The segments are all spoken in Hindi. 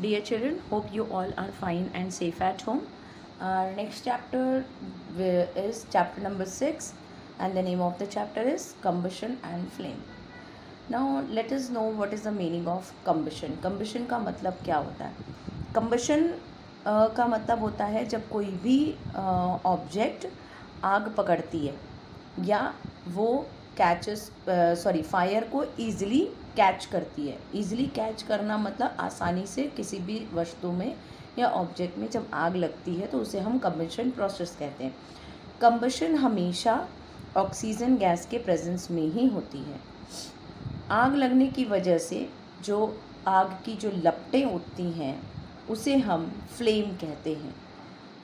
Dear children, hope you all are fine and safe at home. Our next chapter is chapter number 6, and the name of the chapter is Combustion and Flame. Now let us know what is the meaning of combustion. Combustion का मतलब क्या होता है? Combustion का मतलब होता है जब कोई भी ऑब्जेक्ट आग पकड़ती है या वो फायर को ईजिली कैच करती है. ईजिली कैच करना मतलब आसानी से किसी भी वस्तु में या ऑब्जेक्ट में जब आग लगती है तो उसे हम कंबशन प्रोसेस कहते हैं. कंबशन हमेशा ऑक्सीजन गैस के प्रेजेंस में ही होती है. आग लगने की वजह से जो आग की जो लपटें उठती हैं उसे हम फ्लेम कहते हैं.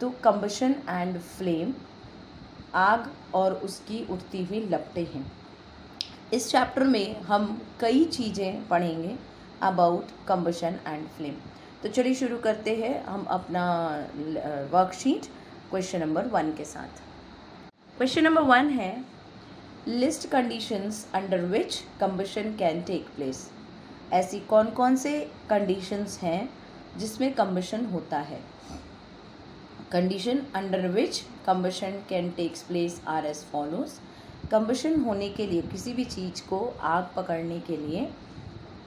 तो कंबशन एंड फ्लेम आग और उसकी उठती हुई लपटें हैं. इस चैप्टर में हम कई चीज़ें पढ़ेंगे अबाउट कंबशन एंड फ्लेम. तो चलिए शुरू करते हैं हम अपना वर्कशीट क्वेश्चन नंबर 1 के साथ. क्वेश्चन नंबर 1 है, list conditions under which combustion can take place. ऐसी कौन कौन से कंडीशंस हैं जिसमें कंबशन होता है. Condition under which combustion can takes place are as follows. Combustion होने के लिए किसी भी चीज़ को आग पकड़ने के लिए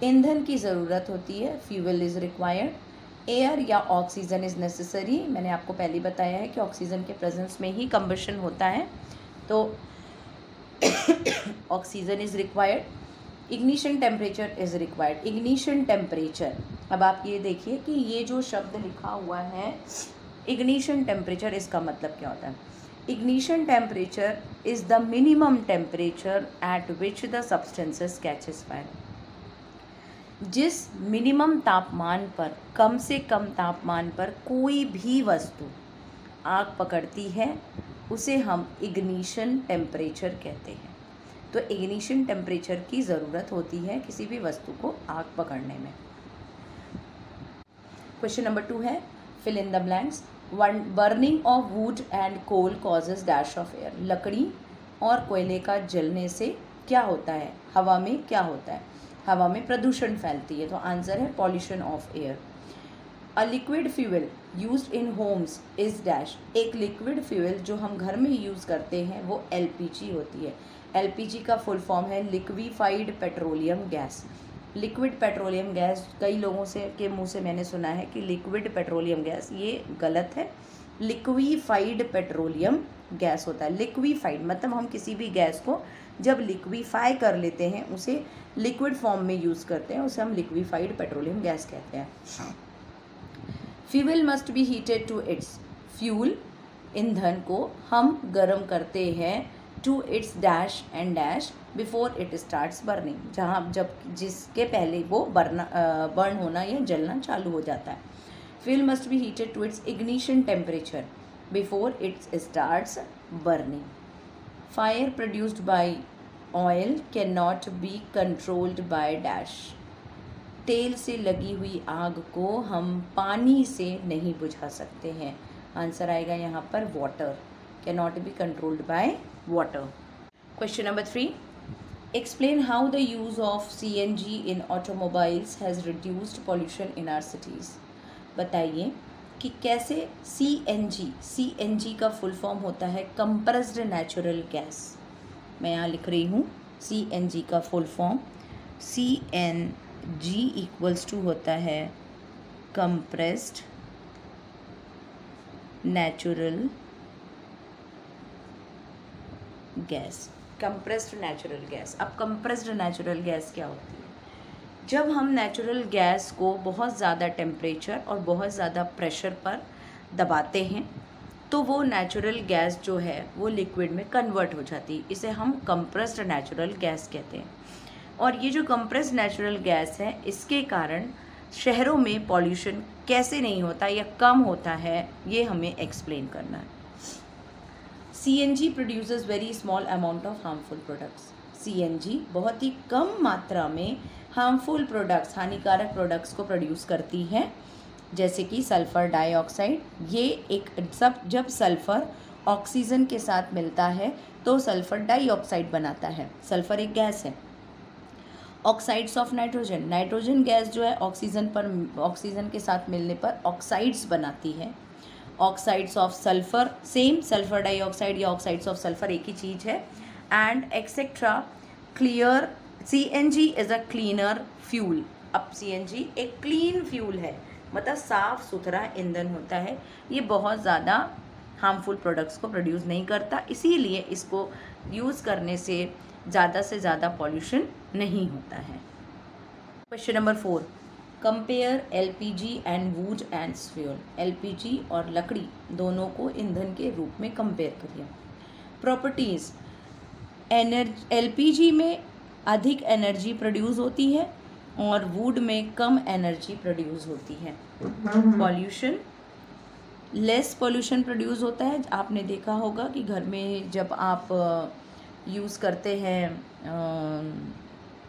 ईंधन की ज़रूरत होती है. Fuel is required. एयर या ऑक्सीजन इज़ नेसेसरी. मैंने आपको पहले ही बताया है कि ऑक्सीजन के प्रेजेंस में ही कंबशन होता है, तो oxygen is required. Ignition temperature is required. Ignition temperature, अब आप ये देखिए कि ये जो शब्द लिखा हुआ है इग्निशन टेम्परेचर, इसका मतलब क्या होता है. Ignition temperature is the minimum temperature at which the substances catches fire. जिस मिनिमम तापमान पर, कम से कम तापमान पर कोई भी वस्तु आग पकड़ती है उसे हम इग्निशन टेम्परेचर कहते हैं. तो इग्निशन टेम्परेचर की ज़रूरत होती है किसी भी वस्तु को आग पकड़ने में. क्वेश्चन नंबर 2 है, fill in the blanks. Burning of wood and coal causes dash of air. लकड़ी और कोयले का जलने से क्या होता है, हवा में क्या होता है. हवा में प्रदूषण फैलती है, तो आंसर है pollution of air. A liquid fuel used in Holmes is dash. एक लिक्विड फ्यूल जो हम घर में यूज़ करते हैं वो एलपीजी होती है. एलपीजी का फुल फॉर्म है liquefied petroleum gas. Liquid petroleum gas, कई लोगों से के मुंह से मैंने सुना है कि लिक्विड पेट्रोलियम गैस, ये गलत है. लिक्विफाइड पेट्रोलियम गैस होता है. लिक्विफाइड मतलब हम किसी भी गैस को जब लिक्विफाई कर लेते हैं, उसे लिक्विड फॉर्म में यूज़ करते हैं, उसे हम लिक्विफाइड पेट्रोलियम गैस कहते हैं. Fuel must be heated to its. Fuel, ईंधन को हम गर्म करते हैं to its dash and dash before it starts burning. जहाँ जब जिसके पहले वो बर्न होना या जलना चालू हो जाता है. Fuel must be heated to its ignition temperature before it starts burning. Fire produced by oil can not be controlled by dash. तेल से लगी हुई आग को हम पानी से नहीं बुझा सकते हैं. आंसर आएगा यहाँ पर water. Can not be controlled bye water. Question number 3. Explain how the use of CNG in automobiles has reduced pollution in our cities. बताइए कि कैसे CNG का फुल फॉर्म होता है कंप्रेस्ड नेचुरल गैस. मैं यहाँ लिख रही हूँ CNG का full form. CNG equals to होता है compressed natural gas. Compressed natural gas. अब कंप्रेस्ड नेचुरल गैस क्या होती है? जब हम नेचुरल गैस को बहुत ज़्यादा टेम्परेचर और बहुत ज़्यादा प्रेशर पर दबाते हैं तो वो नेचुरल गैस जो है वो लिक्विड में कन्वर्ट हो जाती है. इसे हम कंप्रेस्ड नेचुरल गैस कहते हैं. और ये जो कंप्रेस्ड नेचुरल गैस है, इसके कारण शहरों में पॉल्यूशन कैसे नहीं होता या कम होता है, ये हमें एक्सप्लेन करना है. CNG produces very small amount of harmful products. CNG बहुत ही कम मात्रा में हार्मफुल प्रोडक्ट्स, हानिकारक प्रोडक्ट्स को प्रोड्यूस करती है, जैसे कि सल्फ़र डाइऑक्साइड. ये एक जब सल्फ़र ऑक्सीजन के साथ मिलता है तो सल्फ़र डाइऑक्साइड बनाता है. सल्फ़र एक गैस है. Oxides of nitrogen, nitrogen gas जो है ऑक्सीजन के साथ मिलने पर ऑक्साइड्स बनाती है। Oxides of sulphur, same sulphur dioxide या ऑक्साइड्स ऑफ सल्फर एक ही चीज़ है। And etcetera. Clear, CNG is a cleaner fuel. अब CNG एक क्लीन फ्यूल है, मतलब साफ सुथरा ईंधन होता है। ये बहुत ज़्यादा हार्मफुल प्रोडक्ट्स को प्रोड्यूस नहीं करता, इसीलिए इसको यूज़ करने से ज़्यादा पॉल्यूशन नहीं होता है। Question number 4, compare LPG and would and fuel. LPG और लकड़ी दोनों को ईंधन के रूप में कंपेयर करिए। प्रॉपर्टीज़, LPG में अधिक एनर्जी प्रोड्यूस होती है और वुड में कम एनर्जी प्रोड्यूस होती है। पॉल्यूशन, लेस पॉल्यूशन प्रोड्यूस होता है। आपने देखा होगा कि घर में जब आप यूज़ करते हैं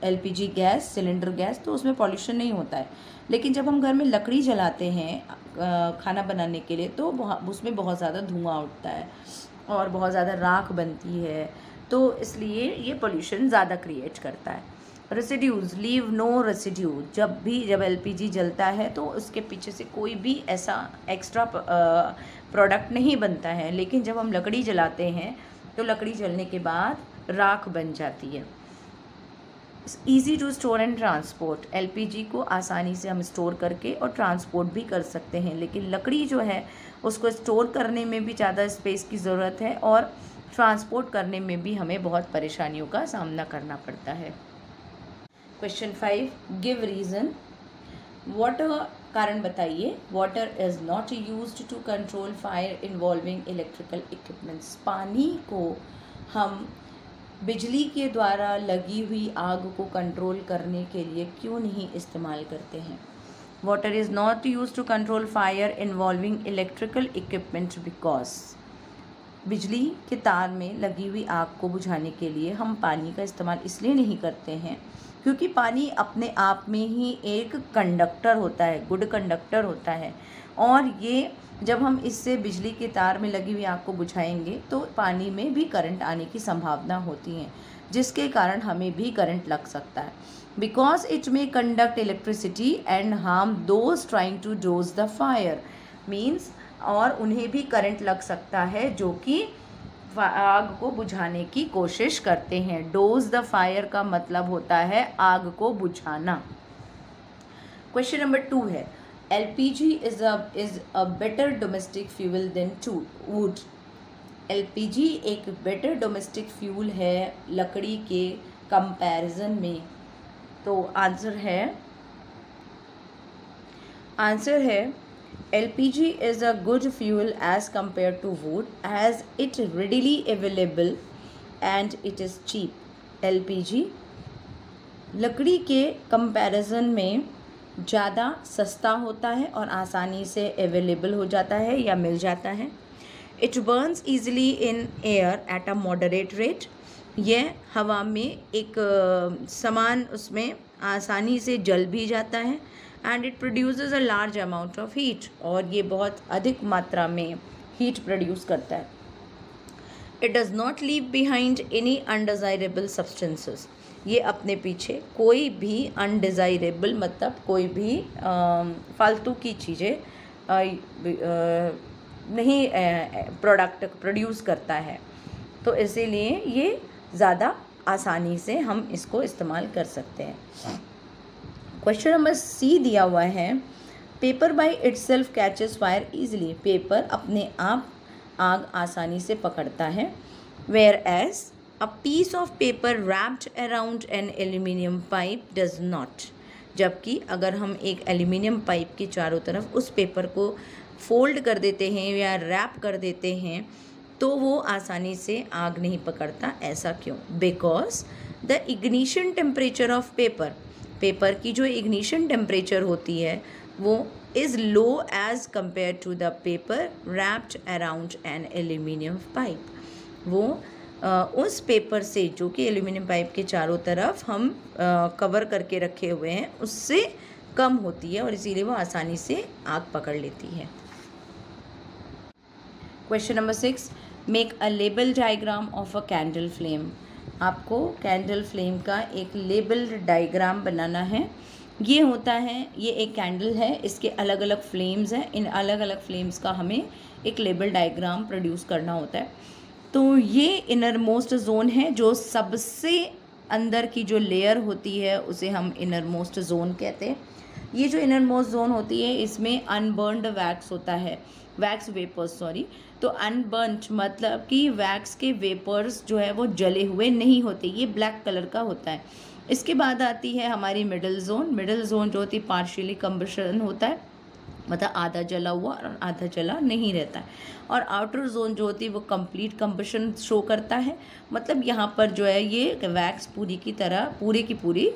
LPG गैस, सिलेंडर गैस, तो उसमें पॉल्यूशन नहीं होता है। लेकिन जब हम घर में लकड़ी जलाते हैं खाना बनाने के लिए, तो उसमें बहुत ज़्यादा धुआं उठता है और बहुत ज़्यादा राख बनती है, तो इसलिए ये पॉल्यूशन ज़्यादा क्रिएट करता है। Residues, leave no residue. जब LPG जलता है तो उसके पीछे से कोई भी ऐसा एक्स्ट्रा प्रोडक्ट नहीं बनता है। लेकिन जब हम लकड़ी जलाते हैं तो लकड़ी जलने के बाद राख बन जाती है। Easy to store and transport, LPG को आसानी से हम स्टोर करके और ट्रांसपोर्ट भी कर सकते हैं। लेकिन लकड़ी जो है उसको स्टोर करने में भी ज़्यादा स्पेस की ज़रूरत है और ट्रांसपोर्ट करने में भी हमें बहुत परेशानियों का सामना करना पड़ता है। Question 5, give reason. वाटर, कारण बताइए। Water is not used to control fire involving electrical equipments. पानी को हम बिजली के द्वारा लगी हुई आग को कंट्रोल करने के लिए क्यों नहीं इस्तेमाल करते हैं। Water is not used to control fire involving electrical equipments because, बिजली के तार में लगी हुई आग को बुझाने के लिए हम पानी का इस्तेमाल इसलिए नहीं करते हैं क्योंकि पानी अपने आप में ही एक कंडक्टर होता है, गुड कंडक्टर होता है। और ये जब हम इससे बिजली के तार में लगी हुई आग को बुझाएंगे तो पानी में भी करंट आने की संभावना होती है, जिसके कारण हमें भी करंट लग सकता है। Because it may conduct electricity and harm those trying to douse the fire, means, और उन्हें भी करंट लग सकता है जो कि आग को बुझाने की कोशिश करते हैं। डोज द फायर का मतलब होता है आग को बुझाना। क्वेश्चन नंबर 2 है, LPG is a better domestic fuel than wood. LPG एक बेटर डोमेस्टिक फ्यूल है लकड़ी के कंपैरिजन में। तो आंसर है LPG is a good fuel as compared to wood as it readily available and it is cheap. LPG लकड़ी के कंपैरिजन में ज़्यादा सस्ता होता है और आसानी से अवेलेबल हो जाता है या मिल जाता है। It burns easily in air at a moderate rate. यह हवा में एक समान उसमें आसानी से जल भी जाता है। And it produces a large amount of heat, और ये बहुत अधिक मात्रा में हीट प्रोड्यूस करता है। It does not leave behind any undesirable substances. ये अपने पीछे कोई भी अनडिज़ायरेबल, मतलब कोई भी फालतू की चीज़ें नहीं प्रोडक्ट प्रोड्यूस करता है, तो इसीलिए ये ज़्यादा आसानी से हम इसको इस्तेमाल कर सकते हैं। क्वेश्चन नंबर C दिया हुआ है, paper by itself catches fire easily. Paper अपने आप आग आसानी से पकड़ता है। Whereas a piece of paper wrapped around an aluminium pipe does not. जबकि अगर हम एक एल्यूमिनियम पाइप के चारों तरफ उस पेपर को फोल्ड कर देते हैं या रैप कर देते हैं तो वो आसानी से आग नहीं पकड़ता। ऐसा क्यों? Because the ignition temperature of paper की जो इग्निशन टेम्परेचर होती है वो is low as compare to the paper wrapped around an aluminium pipe. वो उस पेपर से जो कि एल्यूमिनियम पाइप के चारों तरफ हम कवर करके रखे हुए हैं उससे कम होती है और इसीलिए वो आसानी से आग पकड़ लेती है। Question number 6, make a label diagram of a candle flame. आपको कैंडल फ्लेम का एक लेबल्ड डायग्राम बनाना है। ये होता है, ये एक कैंडल है, इसके अलग अलग फ्लेम्स हैं, इन अलग अलग फ्लेम्स का हमें एक लेबल डायग्राम प्रोड्यूस करना होता है। तो ये इनर मोस्ट जोन है, जो सबसे अंदर की जो लेयर होती है उसे हम इनर मोस्ट जोन कहते हैं। ये जो इनर मोस्ट जोन होती है इसमें अनबर्न्ड वैक्स होता है, वैक्स वेपर्स सॉरी। तो अनबर्न्ड मतलब कि वैक्स के वेपर्स जो है वो जले हुए नहीं होते, ये ब्लैक कलर का होता है। इसके बाद आती है हमारी मिडिल जोन। मिडिल जोन जो होती है पार्शियली कंबशन होता है, मतलब आधा जला हुआ और आधा जला नहीं रहता है। और आउटर जोन जो होती है वो कंप्लीट कंबशन शो करता है, मतलब यहाँ पर जो है ये वैक्स पूरी की तरह पूरी की पूरी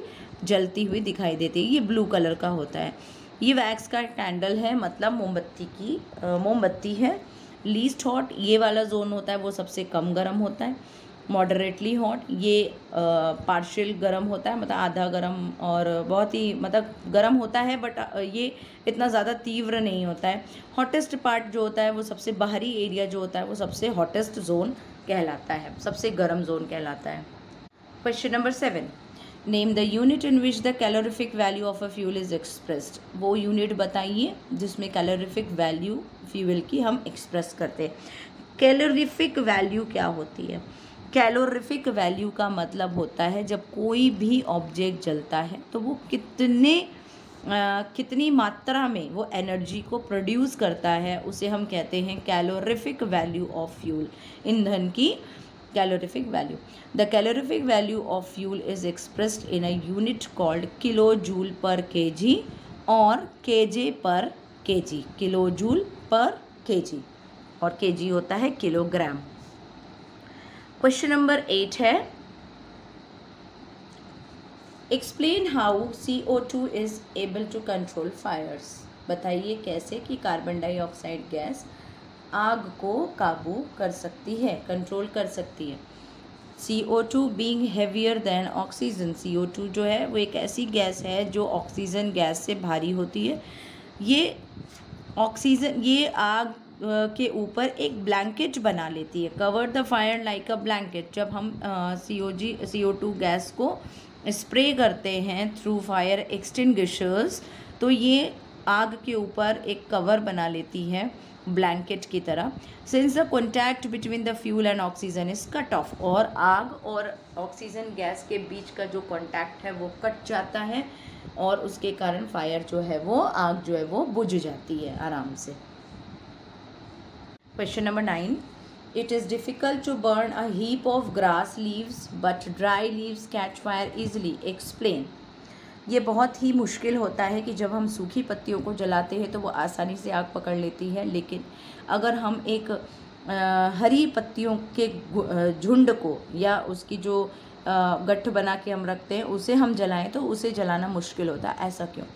जलती हुई दिखाई देती है। ये ब्लू कलर का होता है। ये वैक्स का कैंडल है, मतलब मोमबत्ती की मोमबत्ती है। लीस्ट हॉट ये वाला जोन होता है वो सबसे कम गर्म होता है। मॉडरेटली हॉट ये पार्शियल गर्म होता है, मतलब आधा गर्म और बहुत ही मतलब गर्म होता है, बट ये इतना ज़्यादा तीव्र नहीं होता है। हॉटेस्ट पार्ट जो होता है वो सबसे बाहरी एरिया जो होता है वो सबसे हॉटेस्ट जोन कहलाता है, सबसे गर्म जोन कहलाता है। Question number 7, name the unit in which the calorific value of a fuel is expressed. वो यूनिट बताइए जिसमें कैलोरीफिक वैल्यू फ्यूल की हम एक्सप्रेस करते हैं। कैलोरीफिक वैल्यू क्या होती है? कैलोरीफिक वैल्यू का मतलब होता है जब कोई भी ऑब्जेक्ट जलता है तो वो कितनी मात्रा में वो एनर्जी को प्रोड्यूस करता है, उसे हम कहते हैं कैलोरीफिक वैल्यू ऑफ फ्यूल, ईंधन की calorific value. The calorific value of fuel is expressed in a unit called kilo joule per kg और kJ per kg. Kilo joule per kg और केजी होता है किलोग्राम। क्वेश्चन नंबर 8 है, explain how CO2 is able to control fires. बताइए कैसे कि कार्बन डाइऑक्साइड गैस आग को काबू कर सकती है, कंट्रोल कर सकती है। CO2 being heavier then oxygen. CO2 जो है वो एक ऐसी गैस है जो ऑक्सीजन गैस से भारी होती है। ये ऑक्सीजन ये आग के ऊपर एक ब्लैंकेट बना लेती है। Cover the fire like a blanket. जब हम CO2 गैस को स्प्रे करते हैं थ्रू फायर एक्सटिंग्विशर्स तो ये आग के ऊपर एक कवर बना लेती है ब्लैंकेट की तरह। Since the contact between the fuel and oxygen is cut off. और आग और ऑक्सीजन गैस के बीच का जो कॉन्टैक्ट है वो कट जाता है और उसके कारण फायर जो है वो आग जो है वो बुझ जाती है आराम से। Question number 9. It is difficult to burn a heap of grass leaves but dry leaves catch fire easily. Explain. ये बहुत ही मुश्किल होता है कि जब हम सूखी पत्तियों को जलाते हैं तो वो आसानी से आग पकड़ लेती है, लेकिन अगर हम एक हरी पत्तियों के झुंड को या उसकी जो गट्ठ बना के हम रखते हैं उसे हम जलाएं तो उसे जलाना मुश्किल होता है। ऐसा क्यों?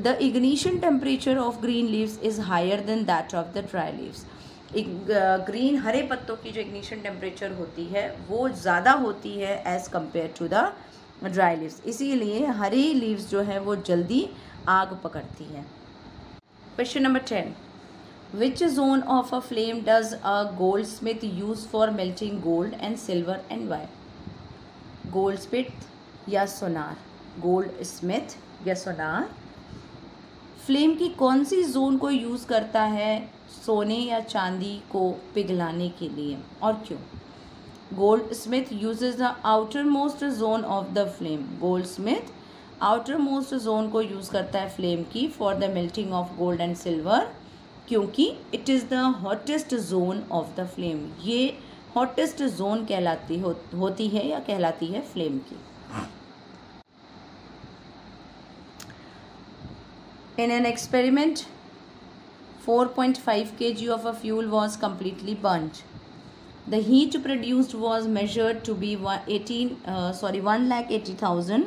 The ignition temperature of green leaves is higher than that of the dry leaves. Green हरे पत्तों की जो इग्निशन टेम्परेचर होती है वो ज़्यादा होती है as compare to the dry leaves, इसीलिए हरी लीव्स जो है वो जल्दी आग पकड़ती है। Question number 10. Which zone of a flame does a gold Smith use for melting gold and silver and wire? Gold Smith या सोनार? गोल्ड स्मिथ या सोनार फ्लेम की कौन सी जोन को यूज़ करता है सोने या चांदी को पिघलाने के लिए और क्यों? Goldsmith uses the outermost zone of the flame. Goldsmith outermost zone को यूज़ करता है फ्लेम की for the melting of gold and silver, क्योंकि it is the hottest zone of the flame. ये हॉटेस्ट जोन कहलाती होती है या कहलाती है फ्लेम की। In an experiment, 4.5 kg of a fuel was completely burnt. The heat produced was measured to be 1,80,000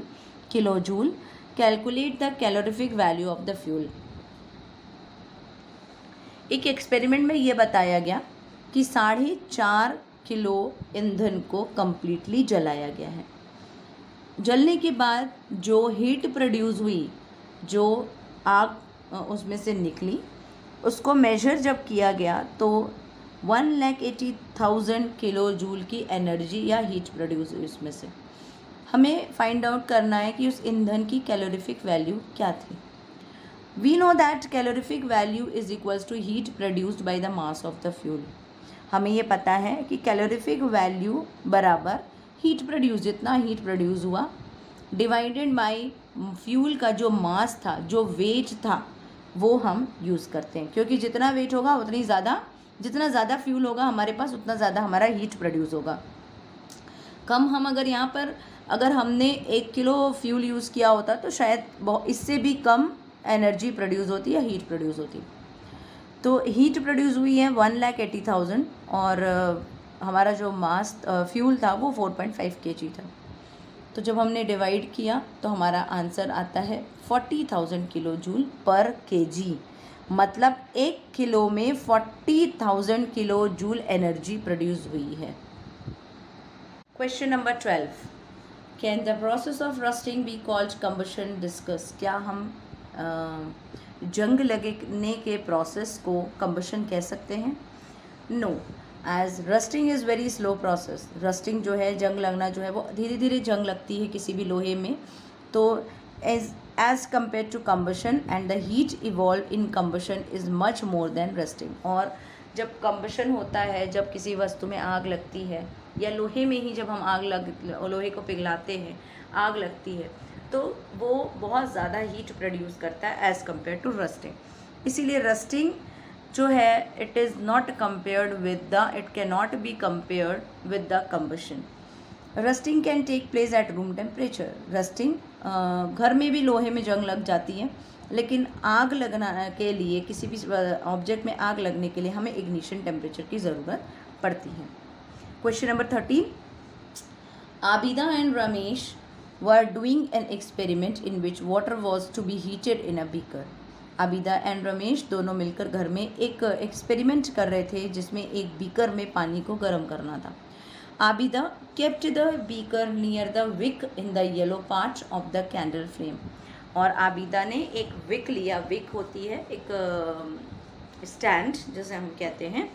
kilojoule. Calculate the calorific value of the fuel. एक एक्सपेरिमेंट में ये बताया गया कि 4.5 किलो ईंधन को कम्प्लीटली जलाया गया है। जलने के बाद जो हीट प्रोड्यूस हुई, जो आग उसमें से निकली, उसको मेजर जब किया गया तो 1,80,000 किलो जूल की एनर्जी या हीट प्रोड्यूस हुई उसमें से। हमें फाइंड आउट करना है कि उस ईंधन की कैलोरीफिक वैल्यू क्या थी। We know that calorific value is equals to heat produced by the mass of the fuel. हमें ये पता है कि कैलोरीफिक वैल्यू बराबर हीट प्रोड्यूस, जितना हीट प्रोड्यूस हुआ डिवाइडेड बाय फ्यूल का जो मास था, जो वेट था, वो हम यूज़ करते हैं, क्योंकि जितना वेट होगा उतनी ज़्यादा, जितना ज़्यादा फ्यूल होगा हमारे पास उतना ज़्यादा हमारा हीट प्रोड्यूस होगा। कम हम अगर यहाँ पर अगर हमने 1 किलो फ्यूल यूज़ किया होता तो शायद इससे भी कम एनर्जी प्रोड्यूस होती या हीट प्रोड्यूस होती। तो हीट प्रोड्यूस हुई है 1,80,000 और हमारा जो मास फ्यूल था वो 4.5 kg था। तो जब हमने डिवाइड किया तो हमारा आंसर आता है 40,000 किलो जूल पर kg। मतलब 1 किलो में 40,000 किलो जूल एनर्जी प्रोड्यूस हुई है। Question number 12, can the process of rusting be called combustion discuss. क्या हम जंग लगने के प्रोसेस को कंबशन कह सकते हैं? No, as rusting is very slow process. Rusting जो है, जंग लगना जो है, वो धीरे धीरे जंग लगती है किसी भी लोहे में। तो as compare to combustion and the heat evolve in combustion is much more than rusting. और जब कंबशन होता है, जब किसी वस्तु में आग लगती है या लोहे में ही जब हम लोहे को पिघलाते हैं, आग लगती है, तो वो बहुत ज़्यादा हीट प्रोड्यूस करता है एज़ कम्पेयर टू रस्टिंग। इसीलिए रस्टिंग जो है it is not compared with the, it can not be compared with the combustion. Rusting can take place at room temperature. Rusting घर में भी लोहे में जंग लग जाती है, लेकिन आग लगना के लिए, किसी भी ऑब्जेक्ट में आग लगने के लिए हमें इग्निशन टेम्परेचर की ज़रूरत पड़ती है। Question number 13, Abida and Ramesh were doing an experiment in which water was to be heated in a beaker। Abida and Ramesh दोनों मिलकर घर में एक एक्सपेरिमेंट कर रहे थे जिसमें एक बीकर में पानी को गर्म करना था। Abida kept the beaker near the wick in the yellow part of the candle flame। और आबिदा ने एक विक लिया, विक होती है एक स्टैंड जैसे हम कहते हैं,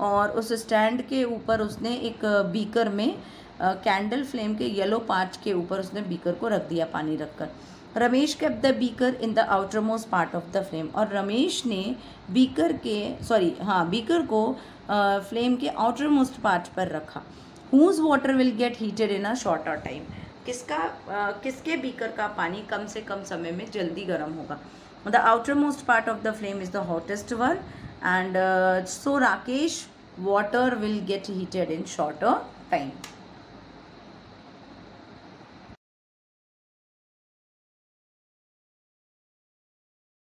और उस स्टैंड के ऊपर उसने एक बीकर में कैंडल फ्लेम के येलो पार्ट के ऊपर उसने बीकर को रख दिया, पानी रखकर। Ramesh kept the beaker in the outer most part of the flame. और रमेश ने बीकर को फ्लेम के आउटर मोस्ट पार्ट पर रखा। Whose water will get heated in a shorter time. किसके बीकर का पानी कम से कम समय में जल्दी गर्म होगा। The outer most part of the flame is the hottest one and so Rakesh water will get heated in shorter time.